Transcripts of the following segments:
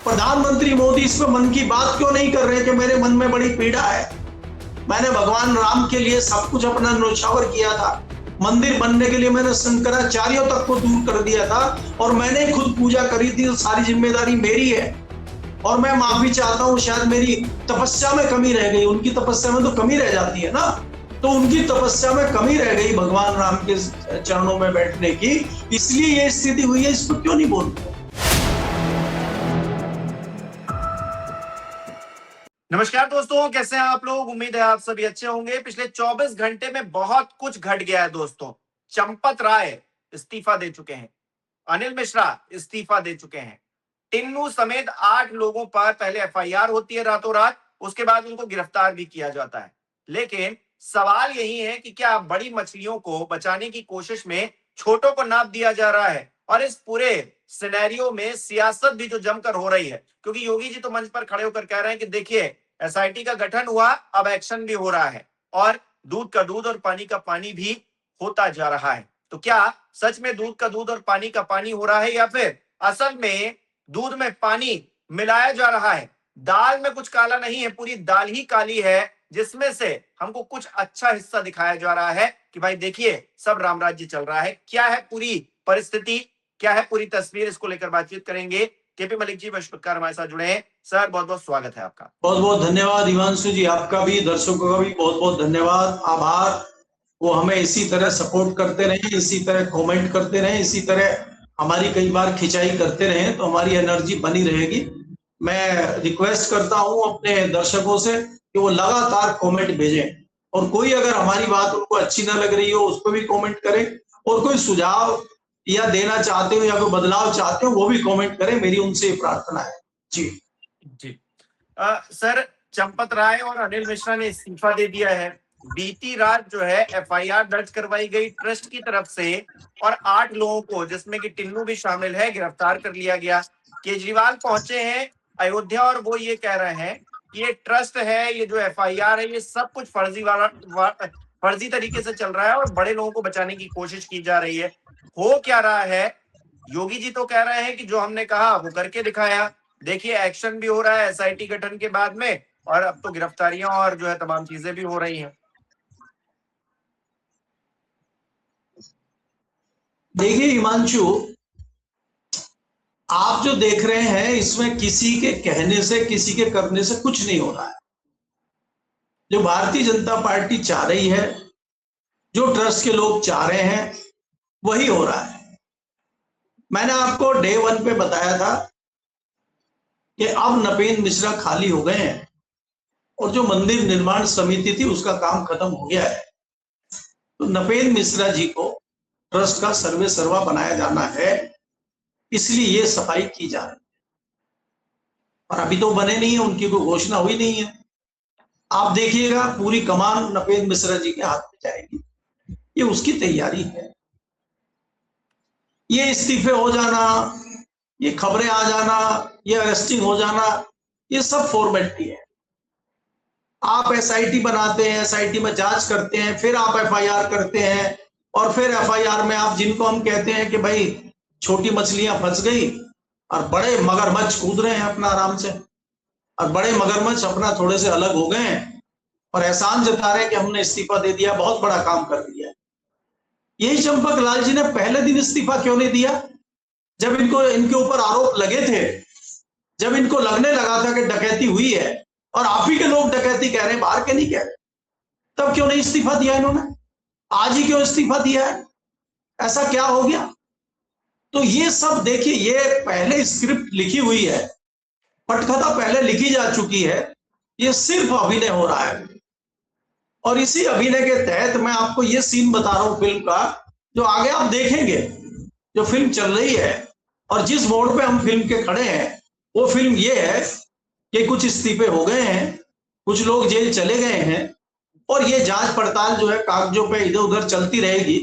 प्रधानमंत्री मोदी इस पे मन की बात क्यों नहीं कर रहे कि मेरे मन में बड़ी पीड़ा है। मैंने भगवान राम के लिए सब कुछ अपना न्योछावर किया था। मंदिर बनने के लिए मैंने शंकराचार्यों तक को दूर कर दिया था और मैंने खुद पूजा करी थी। तो सारी जिम्मेदारी मेरी है और मैं माफी चाहता हूँ। शायद मेरी तपस्या में कमी रह गई, उनकी तपस्या में तो कमी रह जाती है ना, तो उनकी तपस्या में कमी रह गई भगवान राम के चरणों में बैठने की, इसलिए ये स्थिति हुई है। इस पर क्यों नहीं बोलते? नमस्कार दोस्तों, कैसे हैं आप लोग? उम्मीद है आप सभी अच्छे होंगे। पिछले 24 घंटे में बहुत कुछ घट गया है दोस्तों। चंपत राय इस्तीफा दे चुके हैं, अनिल मिश्रा इस्तीफा दे चुके हैं, टिन्नू समेत 8 लोगों पर पहले एफआईआर होती है रातों रात, उसके बाद उनको गिरफ्तार भी किया जाता है। लेकिन सवाल यही है कि क्या बड़ी मछलियों को बचाने की कोशिश में छोटों को नाप दिया जा रहा है? और इस पूरे सिनेरियो में सियासत भी जो जमकर हो रही है, क्योंकि योगी जी तो मंच पर खड़े होकर कह रहे हैं कि देखिए एसआईटी का गठन हुआ, अब एक्शन भी हो रहा है और दूध का दूध और पानी का पानी भी होता जा रहा है। तो क्या सच में दूध का दूध और पानी का पानी हो रहा है या फिर असल में दूध में पानी मिलाया जा रहा है? दाल में कुछ काला नहीं है, पूरी दाल ही काली है, जिसमें से हमको कुछ अच्छा हिस्सा दिखाया जा रहा है कि भाई देखिए सब राम राज्य चल रहा है। क्या है पूरी परिस्थिति, क्या है पूरी तस्वीर, इसको लेकर बातचीत करेंगे। केपी मलिक जी पत्रकार हमारे साथ जुड़े हैं। सर बहुत बहुत स्वागत है आपका। बहुत बहुत धन्यवाद हिमांशु जी, आपका भी, दर्शकों का भी बहुत बहुत धन्यवाद, आभार। वो हमें इसी तरह सपोर्ट करते रहे, इसी तरह कमेंट करते रहे, इसी तरह हमारी कई बार खिंचाई करते रहे तो हमारी एनर्जी बनी रहेगी। मैं रिक्वेस्ट करता हूं अपने दर्शकों से कि वो लगातार कमेंट भेजें और कोई अगर हमारी बात उनको अच्छी ना लग रही हो उस पर भी कमेंट करें और कोई सुझाव या देना चाहते हो या कोई बदलाव चाहते हो वो भी कमेंट करें। मेरी उनसे प्रार्थना है जी। जी सर, चंपत राय और अनिल मिश्रा ने इस्तीफा दे दिया है। बीती रात जो है एफआईआर दर्ज करवाई गई ट्रस्ट की तरफ से और 8 लोगों को, जिसमें कि टिन्नू भी शामिल है, गिरफ्तार कर लिया गया। केजरीवाल पहुंचे हैं अयोध्या और वो ये कह रहे हैं कि ये ट्रस्ट है, ये जो एफआईआर है, ये सब कुछ फर्जी तरीके से चल रहा है और बड़े लोगों को बचाने की कोशिश की जा रही है। हो क्या रहा है? योगी जी तो कह रहे हैं कि जो हमने कहा वो करके दिखाया। देखिए एक्शन भी हो रहा है एसआईटी गठन के बाद में और अब तो गिरफ्तारियां और जो है तमाम चीजें भी हो रही हैं। देखिए हिमांशु, आप जो देख रहे हैं इसमें किसी के कहने से, किसी के करने से कुछ नहीं हो रहा है। जो भारतीय जनता पार्टी चाह रही है, जो ट्रस्ट के लोग चाह रहे हैं, वही हो रहा है। मैंने आपको डे 1 पे बताया था कि अब नपेंद्र मिश्रा खाली हो गए हैं और जो मंदिर निर्माण समिति थी उसका काम खत्म हो गया है। तो नपेंद्र मिश्रा जी को ट्रस्ट का सर्वे सर्वा बनाया जाना है, इसलिए ये सफाई की जा रही है। और अभी तो बने नहीं है, उनकी कोई घोषणा हुई नहीं है। आप देखिएगा पूरी कमान नपेंद्र मिश्रा जी के हाथ में जाएगी, ये उसकी तैयारी है। ये इस्तीफे हो जाना, ये खबरें आ जाना, ये अरेस्टिंग हो जाना, ये सब फॉर्मेलिटी है। आप एसआईटी बनाते हैं, एसआईटी में जांच करते हैं, फिर आप एफआईआर करते हैं और फिर एफआईआर में आप, जिनको हम कहते हैं कि भाई छोटी मछलियां फंस गई और बड़े मगरमच्छ कूद रहे हैं अपना आराम से, और बड़े मगरमच्छ अपना थोड़े से अलग हो गए हैं और एहसान जता रहे हैं कि हमने इस्तीफा दे दिया, बहुत बड़ा काम कर दिया। यही चंपक लाल जी ने पहले दिन इस्तीफा क्यों नहीं दिया? जब इनके ऊपर आरोप लगे थे, जब इनको लगने लगा था कि डकैती हुई है और आप ही के लोग डकैती कह रहे हैं, बाहर के नहीं कह रहे, तब क्यों नहीं इस्तीफा दिया इन्होंने? आज ही क्यों इस्तीफा दिया है? ऐसा क्या हो गया? तो ये सब देखिए, ये पहले स्क्रिप्ट लिखी हुई है, पटकथा पहले लिखी जा चुकी है, ये सिर्फ अभिनय हो रहा है। और इसी अभिनय के तहत मैं आपको ये सीन बता रहा हूं फिल्म का, जो आगे आप देखेंगे। जो फिल्म चल रही है और जिस मोड़ पे हम फिल्म के खड़े हैं, वो फिल्म ये है कि कुछ इस्तीफे हो गए हैं, कुछ लोग जेल चले गए हैं और ये जांच पड़ताल जो है कागजों पे इधर उधर चलती रहेगी।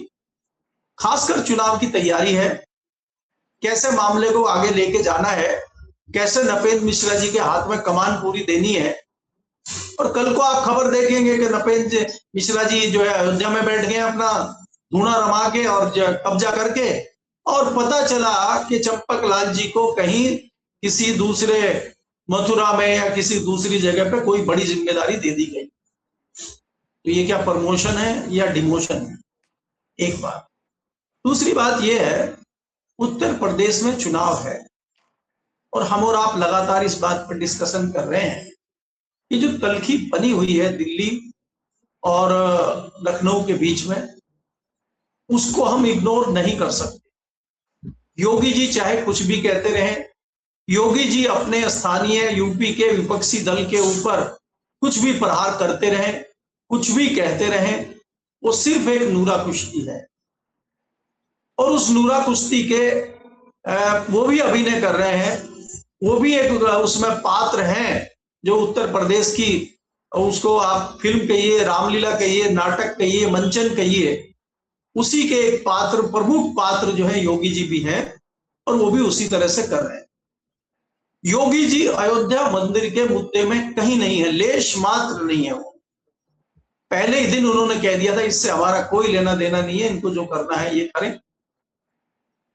खासकर चुनाव की तैयारी है, कैसे मामले को आगे लेके जाना है, कैसे नपेंद्र मिश्रा जी के हाथ में कमान पूरी देनी है। और कल को आप खबर देखेंगे कि नपेंद्र मिश्रा जी जो है अयोध्या में बैठ गए अपना धूना रमा के और कब्जा करके, और पता चला कि चंपक लाल जी को कहीं किसी दूसरे मथुरा में या किसी दूसरी जगह पे कोई बड़ी जिम्मेदारी दे दी गई। तो ये क्या प्रमोशन है या डिमोशन है? एक बात। दूसरी बात ये है, उत्तर प्रदेश में चुनाव है और हम और आप लगातार इस बात पर डिस्कशन कर रहे हैं कि जो तल्खी बनी हुई है दिल्ली और लखनऊ के बीच में, उसको हम इग्नोर नहीं कर सकते। योगी जी चाहे कुछ भी कहते रहे, योगी जी अपने स्थानीय यूपी के विपक्षी दल के ऊपर कुछ भी प्रहार करते रहे, कुछ भी कहते रहे, वो सिर्फ एक नूरा कुश्ती है। और उस नूरा कुश्ती के वो भी अभिनय कर रहे हैं, वो भी एक उसमें पात्र हैं जो उत्तर प्रदेश की, उसको आप फिल्म कहिए, रामलीला कहिए, नाटक कहिए, मंचन कहिए, उसी के एक पात्र, प्रमुख पात्र जो है योगी जी भी हैं और वो भी उसी तरह से कर रहे हैं। योगी जी अयोध्या मंदिर के मुद्दे में कहीं नहीं है, लेश मात्र नहीं है। वो पहले ही दिन उन्होंने कह दिया था इससे हमारा कोई लेना देना नहीं है, इनको जो करना है ये करें।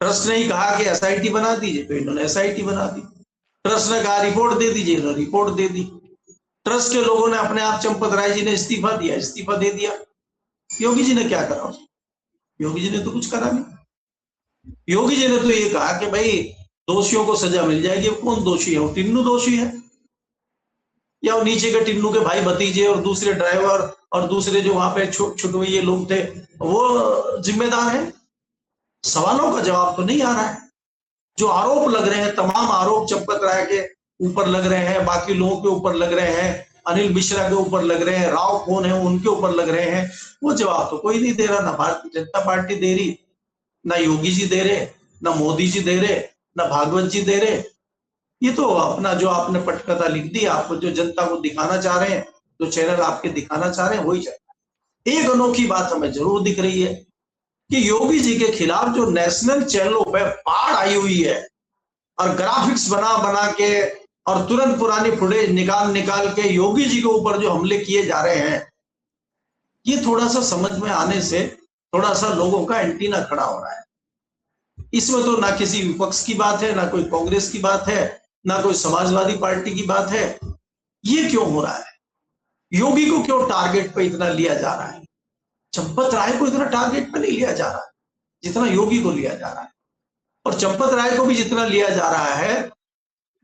ट्रस्ट ने ही कहा कि एसआईटी बना दीजिए, तो इन्होंने एसआईटी बना दी। ट्रस्ट ने कहा रिपोर्ट दे दीजिए, इन्होंने रिपोर्ट दे दी। ट्रस्ट के लोगों ने अपने आप, चंपत राय जी ने इस्तीफा दिया, इस्तीफा दे दिया। योगी जी ने क्या करा? योगी जी ने तो कुछ करा नहीं। योगी जी ने तो ये कहा कि भाई दोषियों को सजा मिल जाएगी। कौन दोषी है? वो टिन्नू दोषी है, या वो नीचे के टिन्नू के भाई भतीजे और दूसरे ड्राइवर और दूसरे जो वहां पे छुटवैये लोग थे वो जिम्मेदार है? सवालों का जवाब तो नहीं आ रहा है। जो आरोप लग रहे हैं, तमाम आरोप चंपत राय के ऊपर लग रहे हैं, बाकी लोगों के ऊपर लग रहे हैं, अनिल मिश्रा के ऊपर लग रहे हैं, राव कौन है उनके ऊपर लग रहे हैं, वो जवाब तो कोई नहीं दे रहा। ना भारतीय जनता पार्टी दे रही, ना योगी जी दे रहे, ना मोदी जी दे रहे, ना भागवत जी दे रहे। ये तो अपना जो आपने पटकथा लिख दी, आप जो जनता को दिखाना चाह रहे हैं, जो चैनल आपके दिखाना चाह रहे हैं, वही चल रहा है। एक अनोखी बात हमें जरूर दिख रही है कि योगी जी के खिलाफ जो नेशनल चैनलों पर बाढ़ आई हुई है और ग्राफिक्स बना बना के और तुरंत पुरानी फुटेज निकाल निकाल के योगी जी के ऊपर जो हमले किए जा रहे हैं, ये थोड़ा सा समझ में आने से थोड़ा सा लोगों का एंटीना खड़ा हो रहा है। इसमें तो ना किसी विपक्ष की बात है, ना कोई कांग्रेस की बात है, ना कोई समाजवादी पार्टी की बात है। ये क्यों हो रहा है? योगी को क्यों टारगेट पे इतना लिया जा रहा है? चंपत राय को इतना टारगेट पे नहीं लिया जा रहा है जितना योगी को लिया जा रहा है। और चंपत राय को भी जितना लिया जा रहा है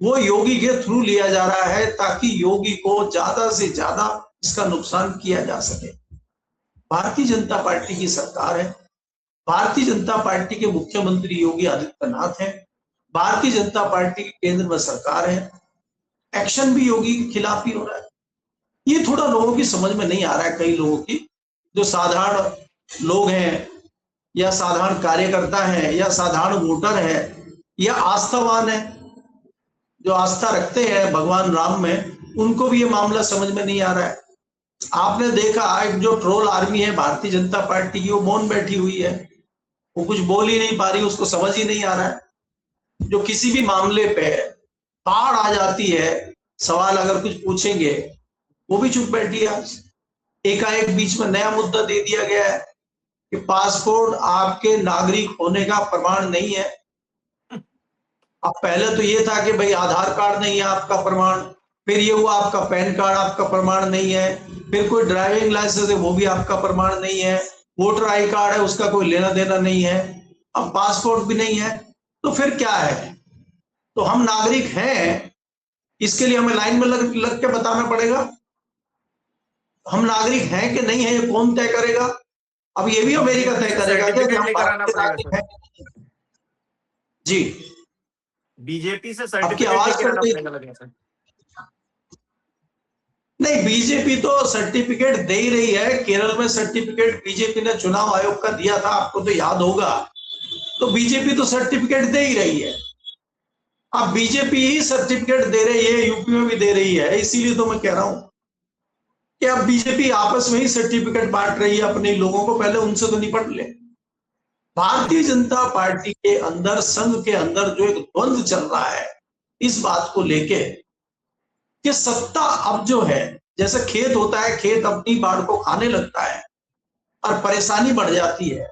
वो योगी के थ्रू लिया जा रहा है, ताकि योगी को ज्यादा से ज्यादा इसका नुकसान किया जा सके। भारतीय जनता पार्टी की सरकार है, भारतीय जनता पार्टी के मुख्यमंत्री योगी आदित्यनाथ है, भारतीय जनता पार्टी की केंद्र में सरकार है, एक्शन भी योगी के खिलाफ ही हो रहा है। ये थोड़ा लोगों की समझ में नहीं आ रहा है। कई लोगों की, जो साधारण लोग हैं या साधारण कार्यकर्ता है या साधारण वोटर है या आस्थावान है, जो आस्था रखते हैं भगवान राम में, उनको भी ये मामला समझ में नहीं आ रहा है। आपने देखा एक जो ट्रोल आर्मी है भारतीय जनता पार्टी की, वो मौन बैठी हुई है, वो कुछ बोल ही नहीं पा रही, उसको समझ ही नहीं आ रहा है। जो किसी भी मामले पे बाढ़ आ जाती है, सवाल अगर कुछ पूछेंगे वो भी चुप बैठी है। एकाएक बीच में नया मुद्दा दे दिया गया है कि पासपोर्ट आपके नागरिक होने का प्रमाण नहीं है। अब पहले तो ये था कि भाई आधार कार्ड नहीं है आपका प्रमाण, फिर ये हुआ आपका पैन कार्ड आपका प्रमाण नहीं है, फिर कोई ड्राइविंग लाइसेंस है वो भी आपका प्रमाण नहीं है, वोटर आई कार्ड है उसका कोई लेना देना नहीं है, अब पासपोर्ट भी नहीं है। तो फिर क्या है? तो हम नागरिक हैं, इसके लिए हमें लाइन में लग के बताना पड़ेगा। हम नागरिक हैं कि नहीं है ये कौन तय करेगा? अब ये भी अमेरिका तय करेगा कि हम भारत के नागरिक हैं। जी, बीजेपी से आपकी आवाज सर्टिफिकेट कट गई। नहीं, बीजेपी तो सर्टिफिकेट दे ही रही है। केरल में सर्टिफिकेट बीजेपी ने चुनाव आयोग का दिया था, आपको तो याद होगा। तो बीजेपी तो सर्टिफिकेट दे ही रही है। अब बीजेपी ही सर्टिफिकेट दे रही है, यूपी में भी दे रही है। इसीलिए तो मैं कह रहा हूं कि अब बीजेपी आपस में ही सर्टिफिकेट बांट रही है अपने लोगों को, पहले उनसे तो निपट ले। भारतीय जनता पार्टी के अंदर, संघ के अंदर जो एक द्वंद्व चल रहा है इस बात को लेके कि सत्ता अब जो है, जैसे खेत होता है, खेत अपनी बाढ़ को खाने लगता है और परेशानी बढ़ जाती है।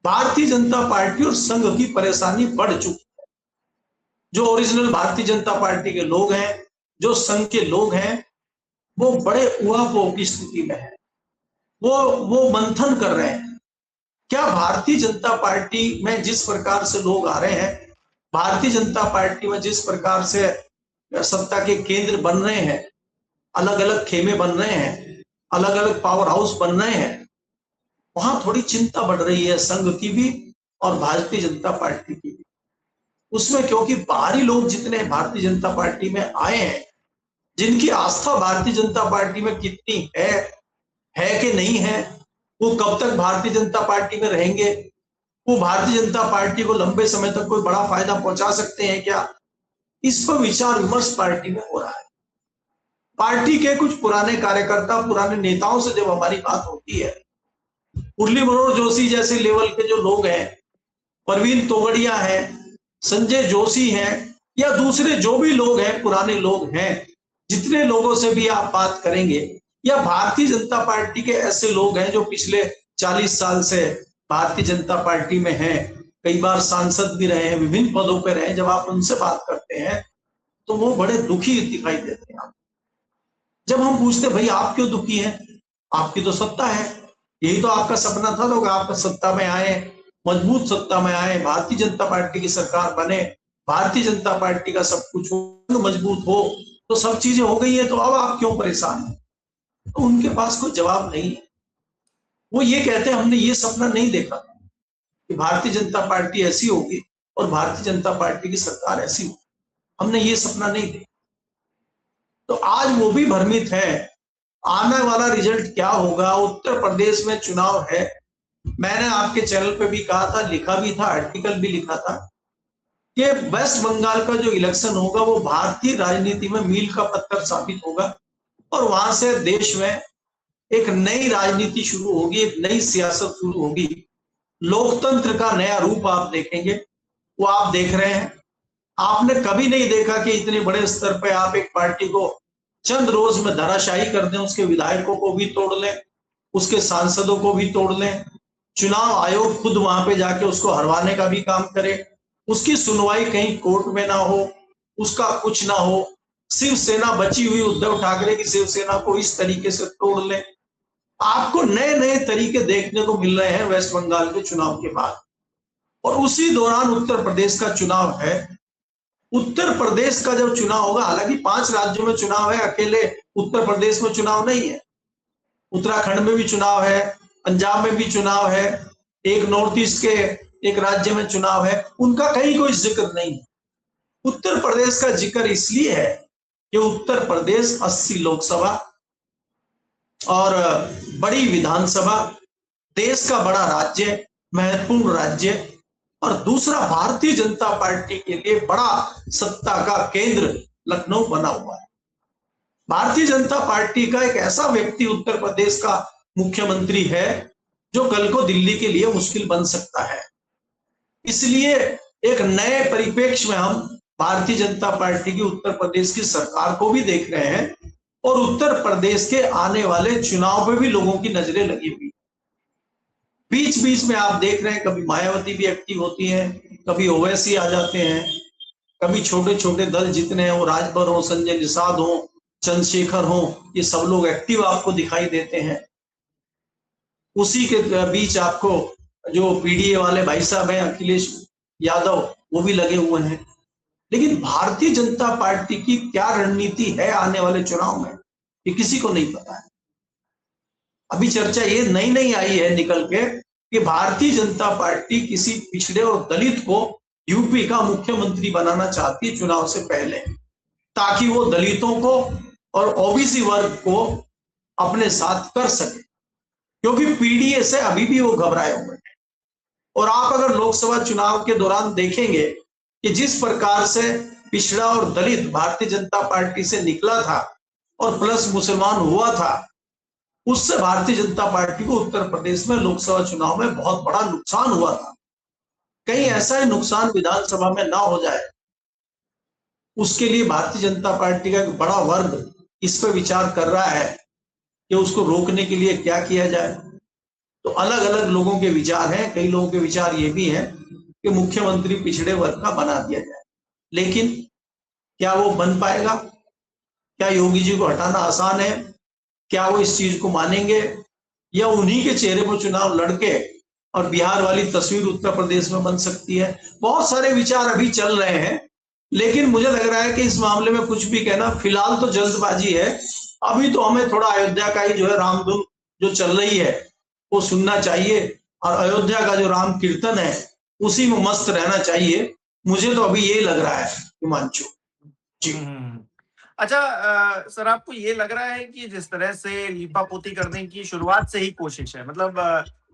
भारतीय जनता पार्टी और संघ की परेशानी बढ़ चुकी है। जो ओरिजिनल भारतीय जनता पार्टी के लोग हैं, जो संघ के लोग हैं, वो बड़े उहापोह की स्थिति में है। वो मंथन कर रहे हैं, क्या भारतीय जनता पार्टी में जिस प्रकार से लोग आ रहे हैं, भारतीय जनता पार्टी में जिस प्रकार से सत्ता के केंद्र बन रहे हैं, अलग अलग खेमे बन रहे हैं, अलग अलग पावर हाउस बन रहे हैं, वहां थोड़ी चिंता बढ़ रही है संघ की भी और भारतीय जनता पार्टी की भी। उसमें क्योंकि बाहरी लोग जितने भारतीय जनता पार्टी में आए हैं, जिनकी आस्था भारतीय जनता पार्टी में कितनी है कि नहीं है, वो कब तक भारतीय जनता पार्टी में रहेंगे, वो भारतीय जनता पार्टी को लंबे समय तक कोई बड़ा फायदा पहुंचा सकते हैं क्या, इस पर विचार विमर्श पार्टी में हो रहा है। पार्टी के कुछ पुराने कार्यकर्ता, पुराने नेताओं से जब हमारी बात होती है, मुरली मनोहर जोशी जैसे लेवल के जो लोग हैं, प्रवीण तोगड़िया है, संजय जोशी हैं, या दूसरे जो भी लोग हैं, पुराने लोग हैं, जितने लोगों से भी आप बात करेंगे, या भारतीय जनता पार्टी के ऐसे लोग हैं जो पिछले 40 साल से भारतीय जनता पार्टी में हैं, कई बार सांसद भी रहे हैं, विभिन्न पदों पर रहे, जब आप उनसे बात करते हैं तो वो बड़े दुखी दिखाई देते हैं। जब हम पूछते भाई आप क्यों दुखी हैं, आपकी तो सत्ता है, यही तो आपका सपना था, लोग आपका सत्ता में आए, मजबूत सत्ता में आए, भारतीय जनता पार्टी की सरकार बने, भारतीय जनता पार्टी का सब कुछ मजबूत हो, तो सब चीजें हो गई है, तो अब आप क्यों परेशान हैं? तो उनके पास कोई जवाब नहीं है। वो ये कहते हैं हमने ये सपना नहीं देखा कि भारतीय जनता पार्टी ऐसी होगी और भारतीय जनता पार्टी की सरकार ऐसी होगी, हमने ये सपना नहीं देखा। तो आज वो भी भ्रमित है, आने वाला रिजल्ट क्या होगा। उत्तर प्रदेश में चुनाव है, मैंने आपके चैनल पे भी कहा था, लिखा भी था, आर्टिकल भी लिखा था कि वेस्ट बंगाल का जो इलेक्शन होगा वो भारतीय राजनीति में मील का पत्थर साबित होगा और वहां से देश में एक नई राजनीति शुरू होगी, एक नई सियासत शुरू होगी, लोकतंत्र का नया रूप आप देखेंगे। वो आप देख रहे हैं, आपने कभी नहीं देखा कि इतने बड़े स्तर पे आप एक पार्टी को चंद रोज में धराशायी कर दें, उसके विधायकों को भी तोड़ लें, उसके सांसदों को भी तोड़ लें, चुनाव आयोग खुद वहां पे जाके उसको हरवाने का भी काम करे, उसकी सुनवाई कहीं कोर्ट में ना हो, उसका कुछ ना हो, शिवसेना बची हुई उद्धव ठाकरे की शिवसेना को इस तरीके से तोड़ लें। आपको नए नए तरीके देखने को मिल रहे हैं वेस्ट बंगाल के चुनाव के बाद। और उसी दौरान उत्तर प्रदेश का चुनाव है। उत्तर प्रदेश का जब चुनाव होगा, हालांकि 5 राज्यों में चुनाव है, अकेले उत्तर प्रदेश में चुनाव नहीं है, उत्तराखंड में भी चुनाव है, पंजाब में भी चुनाव है, एक नॉर्थ ईस्ट के एक राज्य में चुनाव है, उनका कहीं कोई जिक्र नहीं है। उत्तर प्रदेश का जिक्र इसलिए है कि उत्तर प्रदेश 80 लोकसभा और बड़ी विधानसभा, देश का बड़ा राज्य, महत्वपूर्ण राज्य, और दूसरा भारतीय जनता पार्टी के लिए बड़ा सत्ता का केंद्र लखनऊ बना हुआ है। भारतीय जनता पार्टी का एक ऐसा व्यक्ति उत्तर प्रदेश का मुख्यमंत्री है जो कल को दिल्ली के लिए मुश्किल बन सकता है। इसलिए एक नए परिप्रेक्ष्य में हम भारतीय जनता पार्टी की उत्तर प्रदेश की सरकार को भी देख रहे हैं और उत्तर प्रदेश के आने वाले चुनाव पे भी लोगों की नजरें लगी हुई। बीच बीच में आप देख रहे हैं, कभी मायावती भी एक्टिव होती हैं, कभी ओवैसी आ जाते हैं, कभी छोटे छोटे दल जितने हैं, वो राजभर हो, संजय निषाद हो, चंद्रशेखर हो, ये सब लोग एक्टिव आपको दिखाई देते हैं। उसी के बीच आपको जो पीडीए वाले भाई साहब हैं, अखिलेश यादव, वो भी लगे हुए हैं। लेकिन भारतीय जनता पार्टी की क्या रणनीति है आने वाले चुनाव में, ये किसी को नहीं पता है। अभी चर्चा ये नई आई है निकल के कि भारतीय जनता पार्टी किसी पिछड़े और दलित को यूपी का मुख्यमंत्री बनाना चाहती है चुनाव से पहले, ताकि वो दलितों को और ओबीसी वर्ग को अपने साथ कर सके, क्योंकि पीडीए से अभी भी वो घबराए हुए हैं। और आप अगर लोकसभा चुनाव के दौरान देखेंगे कि जिस प्रकार से पिछड़ा और दलित भारतीय जनता पार्टी से निकला था और प्लस मुसलमान हुआ था, उससे भारतीय जनता पार्टी को उत्तर प्रदेश में लोकसभा चुनाव में बहुत बड़ा नुकसान हुआ था। कहीं ऐसा ही नुकसान विधानसभा में ना हो जाए, उसके लिए भारतीय जनता पार्टी का एक बड़ा वर्ग इस पर विचार कर रहा है कि उसको रोकने के लिए क्या किया जाए। तो अलग अलग लोगों के विचार हैं। कई लोगों के विचार ये भी हैं कि मुख्यमंत्री पिछड़े वर्ग का बना दिया जाए। लेकिन क्या वो बन पाएगा? क्या योगी जी को हटाना आसान है? क्या वो इस चीज को मानेंगे, या उन्हीं के चेहरे पर चुनाव लड़के और बिहार वाली तस्वीर उत्तर प्रदेश में बन सकती है? बहुत सारे विचार अभी चल रहे हैं, लेकिन मुझे लग रहा है कि इस मामले में कुछ भी कहना फिलहाल तो जल्दबाजी है। अभी तो हमें थोड़ा अयोध्या का ही जो है रामधुन जो चल रही है वो सुनना चाहिए, और अयोध्या का जो राम कीर्तन है उसी में मस्त रहना चाहिए। मुझे तो अभी ये लग रहा है हिमांशु जी। अच्छा सर, आपको ये लग रहा है कि जिस तरह से लीपापोती करने की शुरुआत से ही कोशिश है, मतलब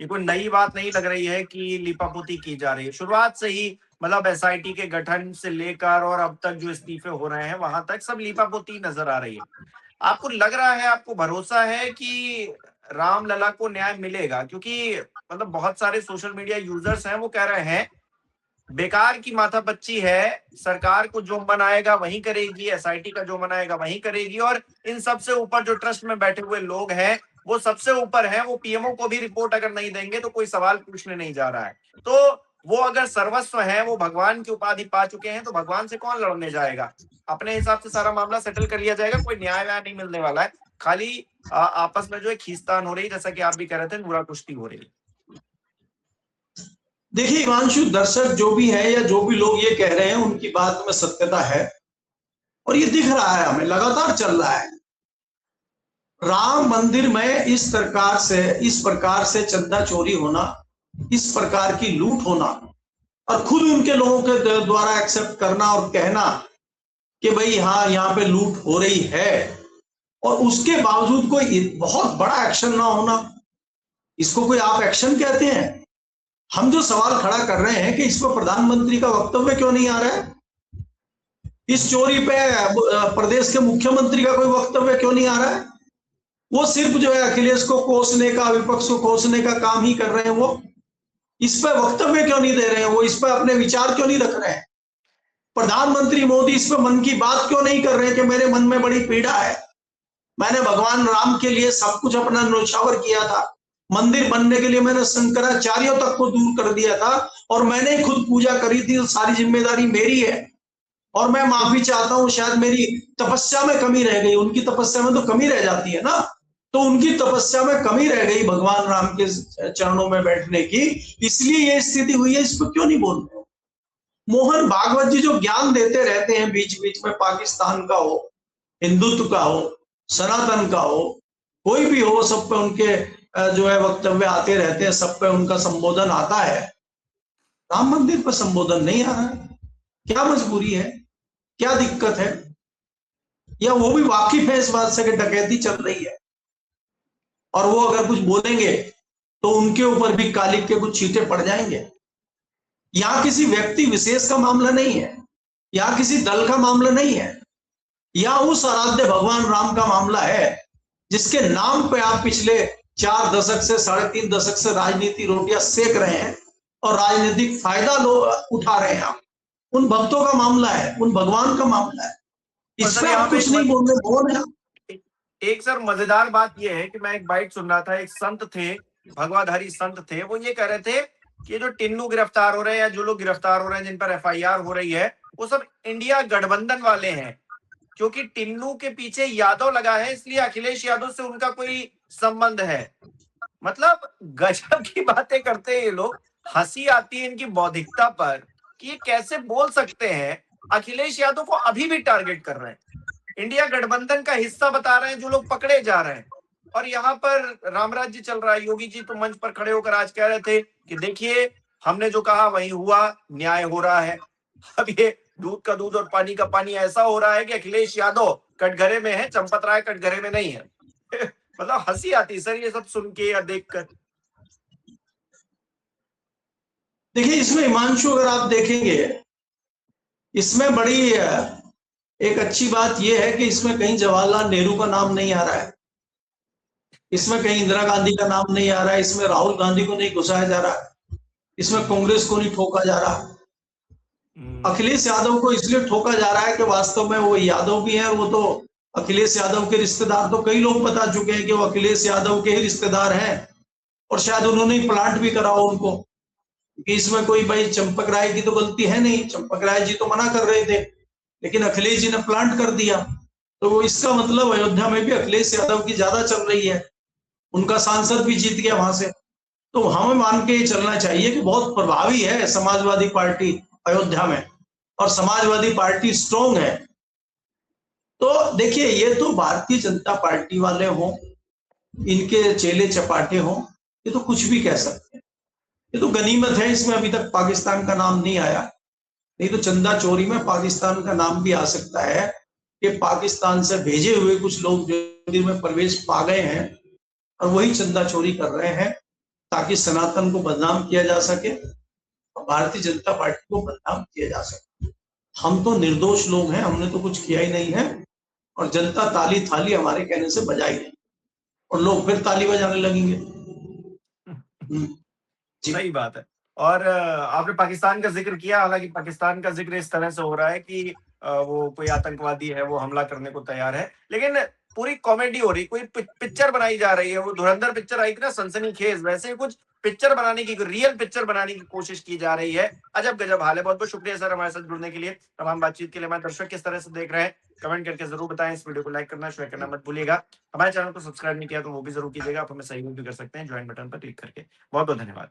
ये कोई नई बात नहीं लग रही है कि लीपापोती की जा रही है, शुरुआत से ही, मतलब एसआईटी के गठन से लेकर और अब तक जो इस्तीफे हो रहे हैं वहां तक सब लीपापोती नजर आ रही है। आपको लग रहा है, आपको भरोसा है कि रामलला को न्याय मिलेगा? क्योंकि मतलब बहुत सारे सोशल मीडिया यूजर्स हैं, वो कह रहे हैं बेकार की माथापच्ची है, सरकार को जो मन आएगा वही करेगी, एसआईटी का जो मन आएगा वही करेगी, और इन सबसे ऊपर जो ट्रस्ट में बैठे हुए लोग हैं वो सबसे ऊपर है, वो पीएमओ को भी रिपोर्ट अगर नहीं देंगे तो कोई सवाल पूछने नहीं जा रहा है। तो वो अगर सर्वस्व है, वो भगवान की उपाधि पा चुके हैं, तो भगवान से कौन लड़ने जाएगा? अपने हिसाब से सारा मामला सेटल कर लिया जाएगा, कोई न्याय व्याय नहीं मिलने वाला है, खाली आपस में जो है खींचतान हो रही है, जैसा कि आप भी कह रहे थे, नूरा कुश्ती हो रही है। देखिए हिमांशु, दर्शक जो भी है या जो भी लोग ये कह रहे हैं उनकी बात में सत्यता है, और ये दिख रहा है, हमें लगातार चल रहा है। राम मंदिर में इस प्रकार से चंदा चोरी होना, इस प्रकार की लूट होना, और खुद उनके लोगों के द्वारा एक्सेप्ट करना और कहना कि भाई हाँ यहाँ पे लूट हो रही है, और उसके बावजूद कोई बहुत बड़ा एक्शन ना होना, इसको कोई आप एक्शन कहते हैं? हम जो सवाल खड़ा कर रहे हैं कि इस पर प्रधानमंत्री का वक्तव्य क्यों नहीं आ रहा है? इस चोरी पे प्रदेश के मुख्यमंत्री का कोई वक्तव्य क्यों नहीं आ रहा है? वो सिर्फ जो है अखिलेश को कोसने का, विपक्ष को कोसने का काम ही कर रहे हैं। वो इस पर वक्तव्य क्यों नहीं दे रहे हैं? वो इस पर अपने विचार क्यों नहीं रख रहे हैं? प्रधानमंत्री मोदी इस पर मन की बात क्यों नहीं कर रहे हैं कि मेरे मन में बड़ी पीड़ा है, मैंने भगवान राम के लिए सब कुछ अपना न्योछावर किया था, मंदिर बनने के लिए मैंने शंकराचार्यों तक को दूर कर दिया था, और मैंने खुद पूजा करी थी, तो सारी जिम्मेदारी मेरी है, और मैं माफी चाहता हूं, शायद मेरी तपस्या में कमी रह गई। उनकी तपस्या में तो कमी रह जाती है ना, तो उनकी तपस्या में कमी रह गई भगवान राम के चरणों में बैठने की, इसलिए ये स्थिति हुई है। इस पर क्यों नहीं बोल रहे? मोहन भागवत जी जो ज्ञान देते रहते हैं बीच बीच में, पाकिस्तान का हो, हिंदुत्व का हो, सनातन का हो, कोई भी हो, सब पे उनके जो है वक्तव्य आते रहते हैं, सब पे उनका संबोधन आता है। राम मंदिर पर संबोधन नहीं आ रहा है, क्या मजबूरी है, क्या दिक्कत है? या वो भी वाकिफ है इस बात से कि डकैती चल रही है, और वो अगर कुछ बोलेंगे तो उनके ऊपर भी कालिक के कुछ छींटे पड़ जाएंगे? यहाँ किसी व्यक्ति विशेष का मामला नहीं है, यहाँ किसी दल का मामला नहीं है, यहाँ उस आराध्य भगवान राम का मामला है जिसके नाम पे आप पिछले 4 दशक से 3.5 दशक से राजनीति रोटियां सेक रहे हैं और राजनीतिक फायदा उठा रहे हैं। आप उन भक्तों का मामला है, उन भगवान का मामला है, इस पे आप कुछ नहीं बोल रहे। कौन है? एक सर मजेदार बात यह है कि मैं एक बाइट सुन रहा था, एक संत थे, भगवाधारी संत थे, वो ये कह रहे थे कि जो टिन्नू गिरफ्तार हो रहे हैं या जो लोग गिरफ्तार हो रहे हैं, जिन पर एफआईआर हो रही है, वो सब इंडिया गठबंधन वाले हैं, क्योंकि टिन्नू के पीछे यादव लगा है, इसलिए अखिलेश यादव से उनका कोई संबंध है। मतलब गजब की बातें करते हैं ये लोग, हंसी आती है इनकी बौद्धिकता पर कि ये कैसे बोल सकते हैं। अखिलेश यादव को अभी भी टारगेट कर रहे हैं, इंडिया गठबंधन का हिस्सा बता रहे हैं जो लोग पकड़े जा रहे हैं, और यहाँ पर रामराज्य चल रहा है। योगी जी तो मंच पर खड़े होकर आज कह रहे थे कि देखिए हमने जो कहा वही हुआ, न्याय हो रहा है। अब ये दूध का दूध और पानी का पानी ऐसा हो रहा है कि अखिलेश यादव कटघरे में है, चंपत राय कटघरे में नहीं है। मतलब हंसी आती सर ये सब सुन के या देखकर। देखिए इसमें हिमांशु, अगर आप देखेंगे, इसमें बड़ी एक अच्छी बात यह है कि इसमें कहीं जवाहरलाल नेहरू का नाम नहीं आ रहा है, इसमें कहीं इंदिरा गांधी का नाम नहीं आ रहा है, इसमें राहुल गांधी को नहीं घुसाया जा रहा, इसमें कांग्रेस को नहीं ठोका जा रहा। अखिलेश यादव को इसलिए ठोका जा रहा है कि वास्तव में वो यादव भी है, वो तो अखिलेश यादव के रिश्तेदार तो कई लोग बता चुके हैं कि वो अखिलेश यादव के ही रिश्तेदार हैं, और शायद उन्होंने प्लांट भी करा हो उनको। कि इसमें कोई भाई चंपक राय की तो गलती है नहीं, चंपक राय जी तो मना कर रहे थे, लेकिन अखिलेश जी ने प्लांट कर दिया। तो वो इसका मतलब अयोध्या में भी अखिलेश यादव की ज्यादा चल रही है, उनका सांसद भी जीत गया वहां से। तो हमें मान के चलना चाहिए कि बहुत प्रभावी है समाजवादी पार्टी अयोध्या में, और समाजवादी पार्टी स्ट्रोंग है। तो देखिए, ये तो भारतीय जनता पार्टी वाले हों, इनके चेले चपाटे हों, ये तो कुछ भी कह सकते हैं। ये तो गनीमत है, इसमें अभी तक पाकिस्तान का नाम नहीं आया, नहीं तो चंदा चोरी में पाकिस्तान का नाम भी आ सकता है कि पाकिस्तान से भेजे हुए कुछ लोग जो मंदिर में प्रवेश पा गए हैं और वही चंदा चोरी कर रहे हैं, ताकि सनातन को बदनाम किया जा सके और भारतीय जनता पार्टी को बदनाम किया जा सके। हम तो निर्दोष लोग हैं, हमने तो कुछ किया ही नहीं है, और जनता ताली थाली हमारे कहने से बजाई नहीं, और लोग फिर ताली बजाने लगेंगे। जी। सही बात है। और आपने पाकिस्तान का जिक्र किया, हालांकि पाकिस्तान का जिक्र इस तरह से हो रहा है कि वो कोई आतंकवादी है, वो हमला करने को तैयार है, लेकिन पूरी कॉमेडी हो रही, कोई पिक्चर बनाई जा रही है। वो धुरंधर पिक्चर आई थी ना, सनसनीखेज, वैसे ही कुछ पिक्चर बनाने की, रियल पिक्चर बनाने की कोशिश की जा रही है। अजब गजब हाल है। बहुत बहुत शुक्रिया सर हमारे साथ जुड़ने के लिए, तमाम बातचीत के लिए। हमारे दर्शक किस तरह से देख रहे हैं कमेंट करके जरूर बताएं। इस वीडियो को लाइक करना, शेयर करना मत भूलिएगा। हमारे चैनल को सब्सक्राइब नहीं किया तो वो भी जरूर कीजिएगा। आप हमें सहयोग भी कर सकते हैं ज्वाइन बटन पर क्लिक करके। बहुत बहुत धन्यवाद।